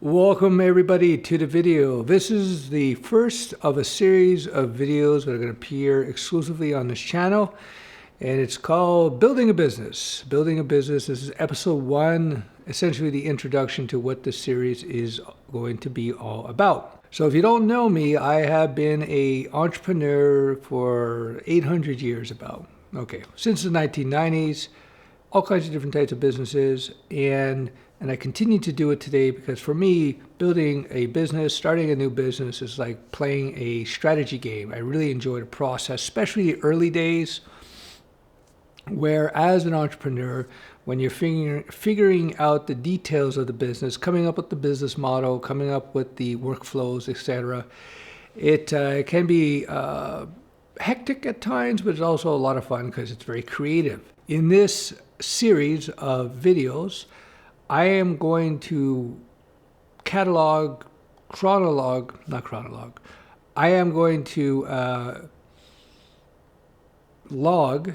Welcome everybody to the video. This is the first of a series of videos that are going to appear exclusively on this channel, and it's called Building a Business. Building a Business. This is episode 1, essentially the introduction to what this series is going to be all about. So if you don't know me, I have been an entrepreneur for 800 years about. Okay, since the 1990s, all kinds of different types of businesses, and I continue to do it today because for me, building a business, starting a new business is like playing a strategy game. I really enjoy the process, especially the early days, where as an entrepreneur, when you're figuring out the details of the business, coming up with the business model, coming up with the workflows, etc., it can be hectic at times, but it's also a lot of fun because it's very creative. In this series of videos, I am going to I am going to log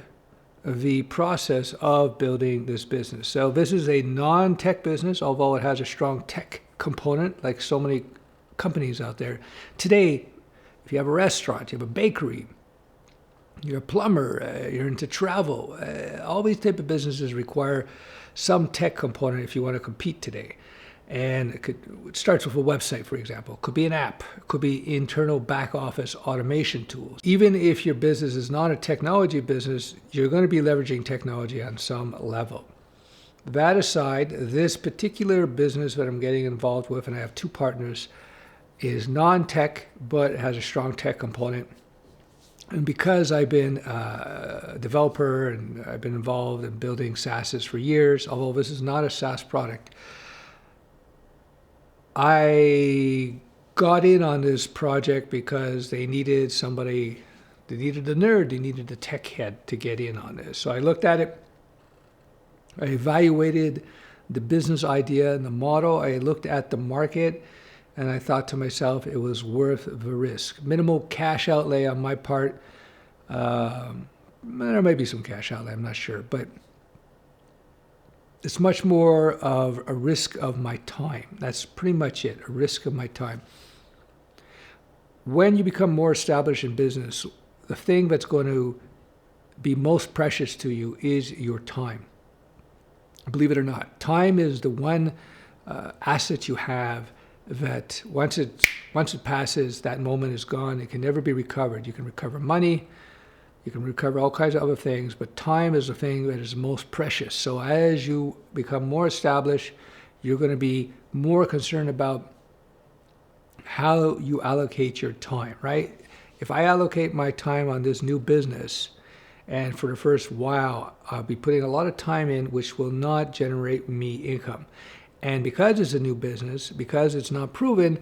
the process of building this business. So this is a non-tech business, although it has a strong tech component like so many companies out there. Today, if you have a restaurant, you have a bakery, you're a plumber, you're into travel, all these type of businesses require some tech component if you want to compete today. And it starts with a website, for example. It could be an app. It could be internal back office automation tools. Even if your business is not a technology business, you're going to be leveraging technology on some level. That aside, this particular business that I'm getting involved with, and I have 2 partners, is non-tech, but it has a strong tech component. And because I've been a developer and I've been involved in building SaaSes for years, although this is not a SaaS product, I got in on this project because they needed somebody, they needed a nerd, they needed a tech head to get in on this. So I looked at it, I evaluated the business idea and the model, I looked at the market, and I thought to myself, it was worth the risk. Minimal cash outlay on my part. There may be some cash outlay, I'm not sure. But it's much more of a risk of my time. That's pretty much it, a risk of my time. When you become more established in business, the thing that's going to be most precious to you is your time. Believe it or not, time is the one asset you have that once it passes, that moment is gone. It can never be recovered. You can recover money, you can recover all kinds of other things, but time is the thing that is most precious. So as you become more established, you're going to be more concerned about how you allocate your time, right? If I allocate my time on this new business, and for the first while, I'll be putting a lot of time in which will not generate me income. And because it's a new business, because it's not proven,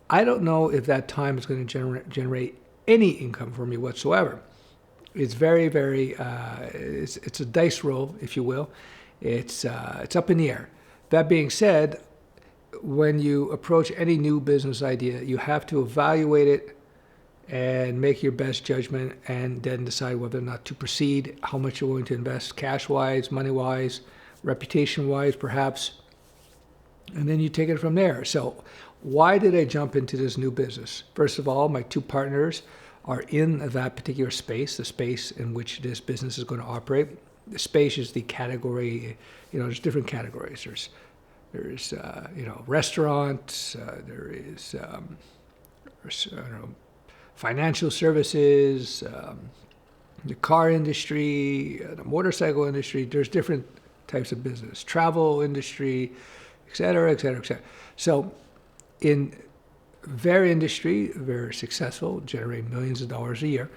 I don't know if that time is going to generate any income for me whatsoever. It's very, very, it's a dice roll, if you will. It's up in the air. That being said, when you approach any new business idea, you have to evaluate it and make your best judgment and then decide whether or not to proceed, how much you're going to invest cash-wise, money-wise, reputation-wise, perhaps. And then you take it from there. So why did I jump into this new business? First of all, my 2 partners are in that particular space, the space in which this business is going to operate. The space is the category, there's different categories. There's restaurants, there's financial services, the car industry, the motorcycle industry. There's different types of business, travel industry, et cetera, et cetera, et cetera. So in their industry, they're successful, generate millions of dollars a year.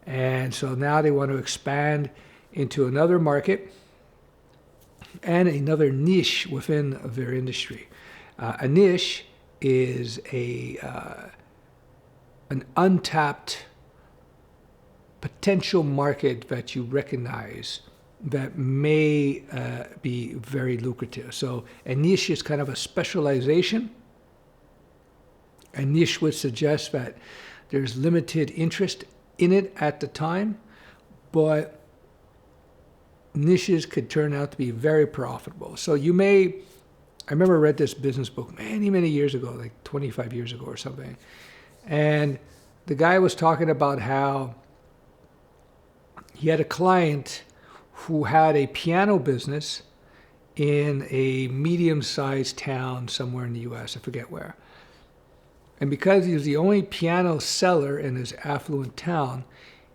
And so now they want to expand into another market and another niche within their industry. A niche is an untapped potential market that you recognize that may be very lucrative. So a niche is kind of a specialization. A niche would suggest that there's limited interest in it at the time, but niches could turn out to be very profitable. So you may I remember I read this business book many, many years ago, like 25 years ago or something. And the guy was talking about how he had a client who had a piano business in a medium-sized town somewhere in the US, I forget where. And because he was the only piano seller in this affluent town,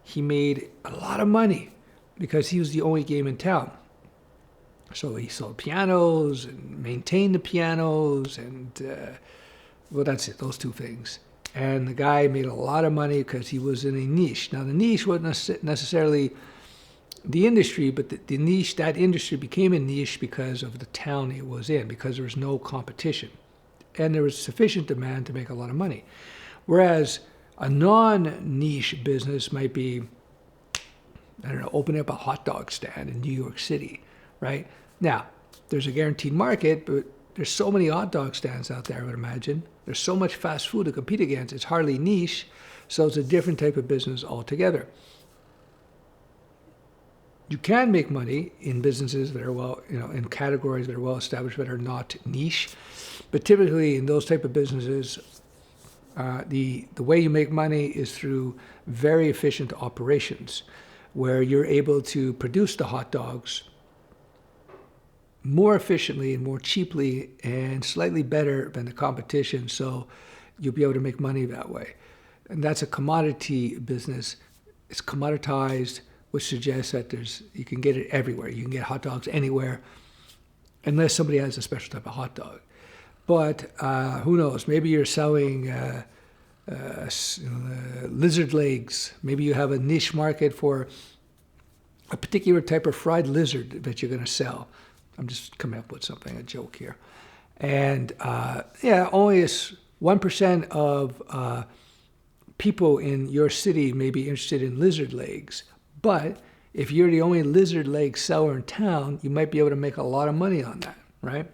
he made a lot of money because he was the only game in town. So he sold pianos and maintained the pianos and, well, that's it, those two things. And the guy made a lot of money because he was in a niche. Now, the niche wasn't necessarily the industry, but the niche, that industry became a niche because of the town it was in, because there was no competition. And there was sufficient demand to make a lot of money. Whereas a non-niche business might be, I don't know, opening up a hot dog stand in New York City, right? Now, there's a guaranteed market, but there's so many hot dog stands out there, I would imagine. There's so much fast food to compete against. It's hardly niche, so it's a different type of business altogether. You can make money in businesses that are well, in categories that are well established but are not niche. But typically in those type of businesses, the way you make money is through very efficient operations, where you're able to produce the hot dogs more efficiently and more cheaply and slightly better than the competition, so you'll be able to make money that way. And that's a commodity business. It's commoditized, which suggests that you can get it everywhere. You can get hot dogs anywhere, unless somebody has a special type of hot dog. But who knows? Maybe you're selling lizard legs. Maybe you have a niche market for a particular type of fried lizard that you're going to sell. I'm just coming up with something, a joke here. And only 1% of people in your city may be interested in lizard legs. But if you're the only lizard leg seller in town, you might be able to make a lot of money on that, right?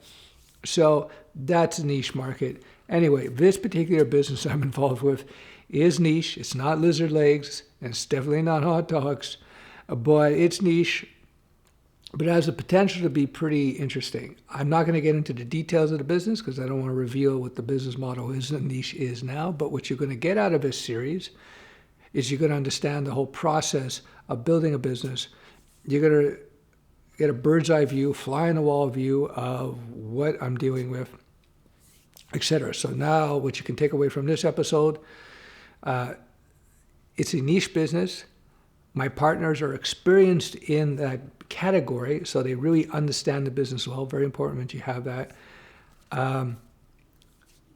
So that's a niche market. Anyway, this particular business I'm involved with is niche. It's not lizard legs, and it's definitely not hot dogs, but it's niche. But it has the potential to be pretty interesting. I'm not going to get into the details of the business because I don't want to reveal what the business model is and niche is now. But what you're going to get out of this series is you're going to understand the whole process of building a business. You're going to get a bird's eye view, fly on the wall view of what I'm dealing with, etc. So now what you can take away from this episode, it's a niche business. My partners are experienced in that category, so they really understand the business well. Very important that you have that.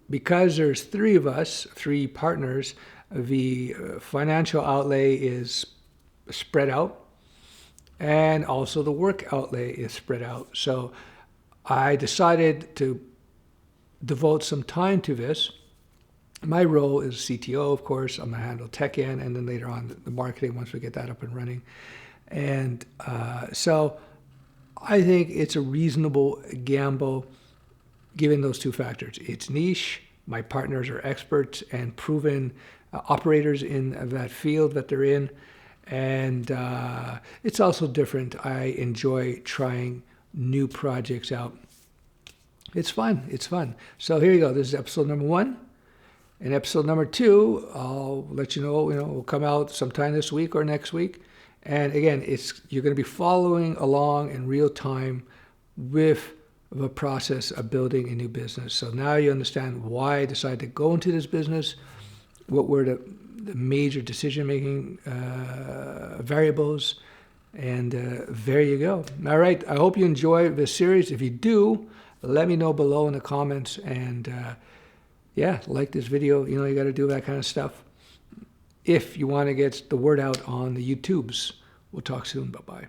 Because there's three of us, three partners, the financial outlay is spread out, and also the work outlay is spread out. So I decided to devote some time to this. My role is CTO, of course. I'm going to handle tech end, and then later on the marketing once we get that up and running. And so I think it's a reasonable gamble given those two factors. It's niche. My partners are experts and proven operators in that field that they're in. And it's also different. I enjoy trying new projects out. It's fun. It's fun. So here you go. This is episode number 1. And episode number 2, I'll let you know, will come out sometime this week or next week. And again, you're going to be following along in real time with the process of building a new business. So now you understand why I decided to go into this business, what were the major decision-making variables, and there you go. All right, I hope you enjoy this series. If you do, let me know below in the comments, and like this video. You got to do that kind of stuff if you want to get the word out on the YouTubes. We'll talk soon. Bye-bye.